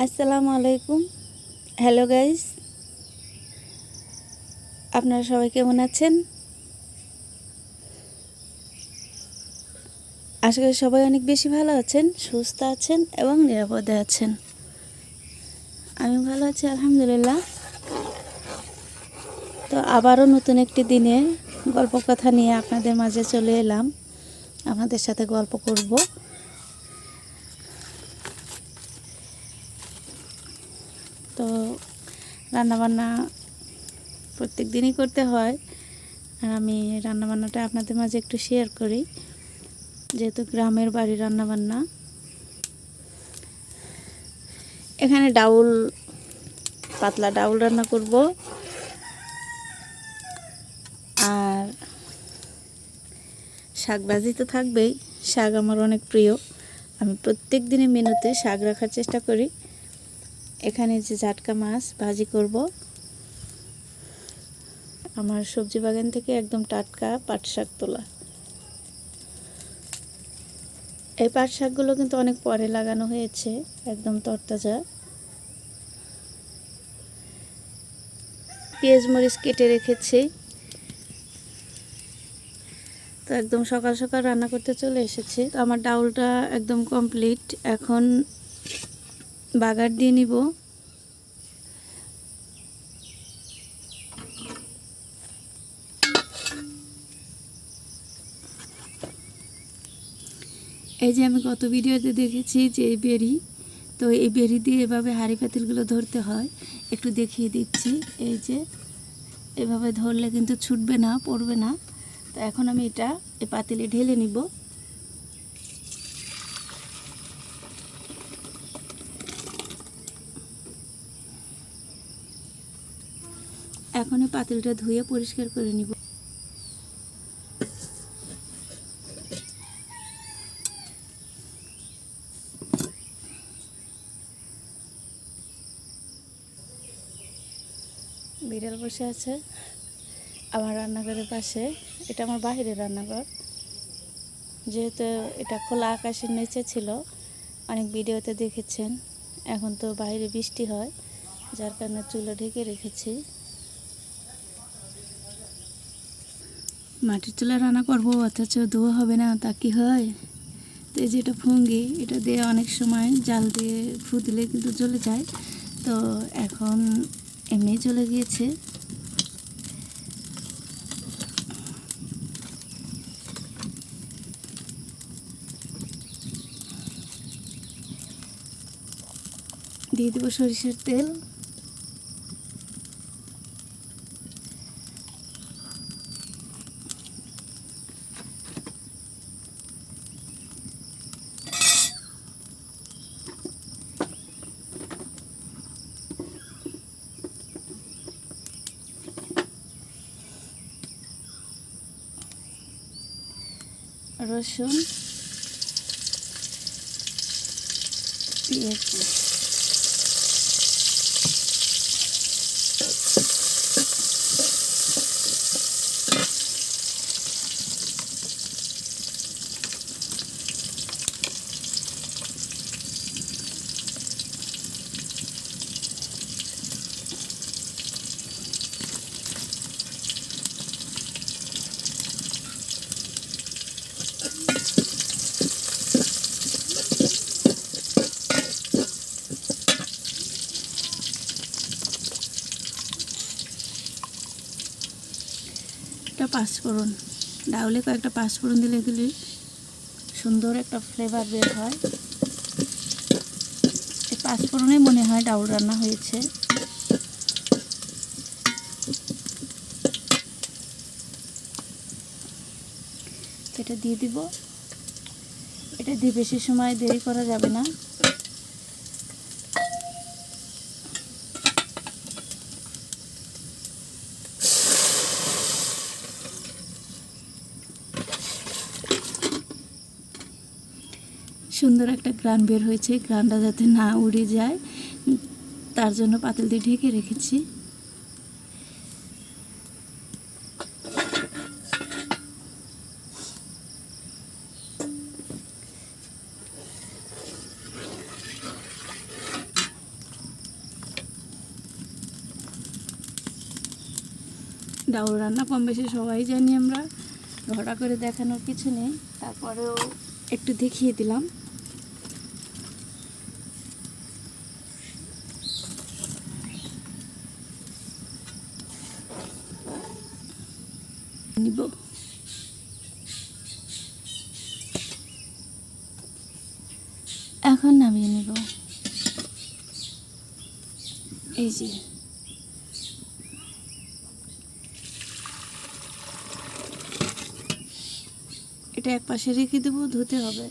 আসসালামু আলাইকুম। Hello guys, আপনারা সবাই কেমন আছেন? আশা করি সবাই অনেক বেশি ভালো আছেন, সুস্থ আছেন এবং নিরাপদে আছেন। আমি ভালো আছি আলহামদুলিল্লাহ। তো আবারও নতুন একটি দিনে গল্প কথা নিয়ে আপনাদের মাঝে চলে এলাম। আপনাদের সাথে গল্প করব। তো রান্নাবান্না প্রত্যেক দিনই করতে হয়, আর আমি রান্নাবান্নাটা আপনাদের মাঝে একটু শেয়ার করি, যেহেতু গ্রামের বাড়ি রান্নাবান্না। এখানে পাতলা ডাউল রান্না করব, আর শাক ভাজি তো থাকবেই। শাক আমার অনেক প্রিয়, আমি প্রত্যেক দিনে মেনুতে শাক রাখার চেষ্টা করি। এখানে যে জাটকা মাছ ভাজি করব, আমার সবজি বাগান থেকে একদম টাটকা পাট শাক তোলা। এই পাট শাকগুলো কিন্তু অনেক পরে লাগানো হয়েছে, একদম তরতাজা। পেঁয়াজ মরিচ কেটে রেখেছি। তো একদম সকাল সকাল রান্না করতে চলে এসেছি। তো আমার ডাউলটা একদম কমপ্লিট, এখন বাগার দিয়ে নিব। এই যে আমি গত ভিডিওতে দেখেছি যে এই বেরি, তো এই বেরি দিয়ে এভাবে হাঁড়ি পাতিলগুলো ধরতে হয়, একটু দেখিয়ে দিচ্ছি। এই যে এভাবে ধরলে কিন্তু ছুটবে না, পড়বে না। তো এখন আমি এটা এই পাতিলে ঢেলে নিব। এখন এই পাতিলটা ধুয়ে পরিষ্কার করে নিব। বিড়াল বসে আছে আমার রান্নাঘরের পাশে। এটা আমার বাইরের রান্নাঘর, যেহেতু এটা খোলা আকাশের নিচে ছিল, অনেক ভিডিওতে দেখেছেন। এখন তো বাইরে বৃষ্টি হয়, যার কারণে চুলো ঢেকে রেখেছি। মাটির চুলা রান্না করবো অথচ ধোয়া হবে না, তা কি হয়? তো এই যে এটা ফুঙ্গি, এটা দিয়ে অনেক সময় জাল দিয়ে ফু দিলে কিন্তু জ্বলে যায়। তো এখন এমনি চলে গিয়েছে। দিয়ে দেবো সরিষার তেল। রসুন, পেঁয়াজ, পাঁচফোড়ন। ডাউলে কয়েকটা পাঁচফোড়ন দিলে এগুলি সুন্দর একটা ফ্লেভার বের হয়। এই পাঁচফোড়নে মনে হয় ডাউল রান্না হয়েছে। এটা দিয়ে দিব। এটা দিয়ে বেশি সময় দেরি করা যাবে না। সুন্দর একটা গ্রান বের হয়েছে, গ্রানটা যাতে না উড়ে যায় তার জন্য পাতিল দিয়ে ঢেকে রেখেছি। ডাউল রান্না কম বেশি সবাই জানি আমরা, ঘটা করে দেখানোর কিছু নেই, তারপরেও একটু দেখিয়ে দিলাম। নিব এখন নামিয়ে নিব। এই যে এটা এক পাশে রেখে দেবো, ধুতে হবে।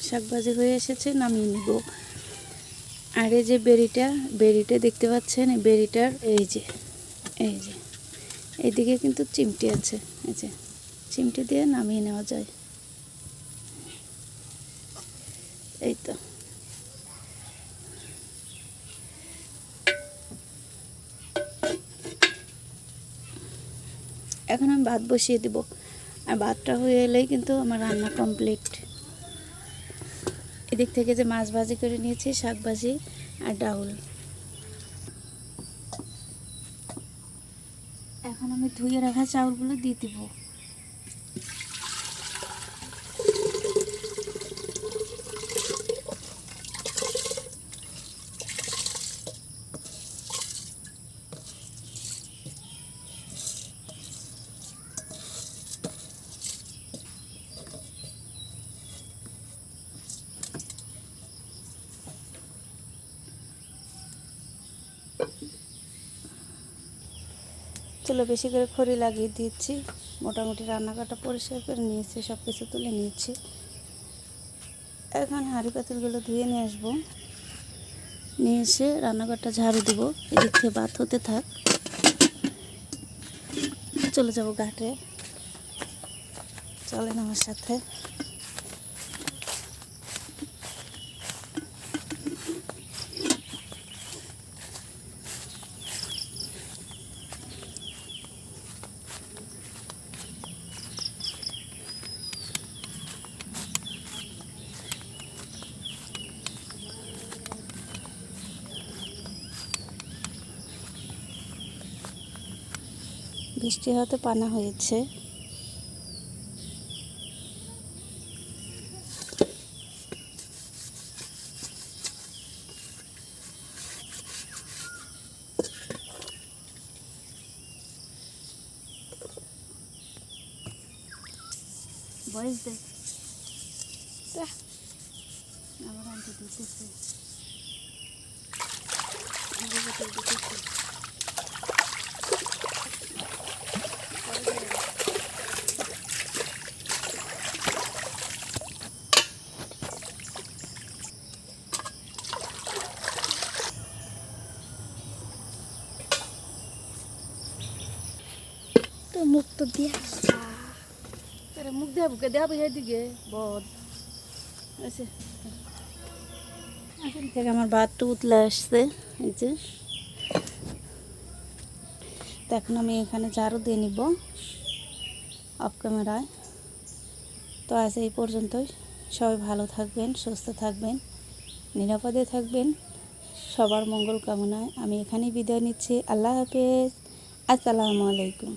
শাক ভাজি হয়ে এসেছে, নামিয়ে নিব। আর এই যে বেরিটা দেখতে পাচ্ছেন, এই বেরিটার এই যে এইদিকে কিন্তু চিমটি আছে, এই যে চিমটি দিয়ে নামিয়ে নেওয়া যায়। এই তো এখন আমি ভাত বসিয়ে দিব, আর ভাতটা হয়ে এলেই কিন্তু আমার রান্না কমপ্লিট। এদিক থেকে যে মাছ ভাজি করে নিয়েছি, শাক ভাজি আর ডাউল। এখন আমি ধুয়ে রাখা চাউলগুলো দিয়ে দিব। চুলো বেশি করে খড়ি লাগিয়ে দিচ্ছি। মোটামুটি রান্নাঘরটা পরিষ্কার করে নিয়েছি, সব কিছু তুলে নিয়েছি। এখন হাঁড়ি পাতিলগুলো ধুয়ে নিয়ে আসবো, নিয়ে এসে রান্নাঘরটা ঝাড়ু দিব। এদিক থেকে ভাত হতে থাক, চলে যাব ঘাটে। চলেন আমার সাথে। বৃষ্টি হতে পানা হয়েছে। বয়স দেখ, আমার আনতে দিতেছে। তো মুখ তো দিয়া মুখ দেওয়া বুকে দেওয়া দিকে বদ আছে। এখন থেকে আমার ভাতটা উতলে আসছে, এই যে। তো এখন আমি এখানে ঝাড়ু দিয়ে নিব অফ ক্যামেরায়। তো আজ এই পর্যন্তই। সবাই ভালো থাকবেন, সুস্থ থাকবেন, নিরাপদে থাকবেন। সবার মঙ্গল কামনায় আমি এখানেই বিদায় নিচ্ছি। আল্লাহ হাফেজ, আসসালামু আলাইকুম।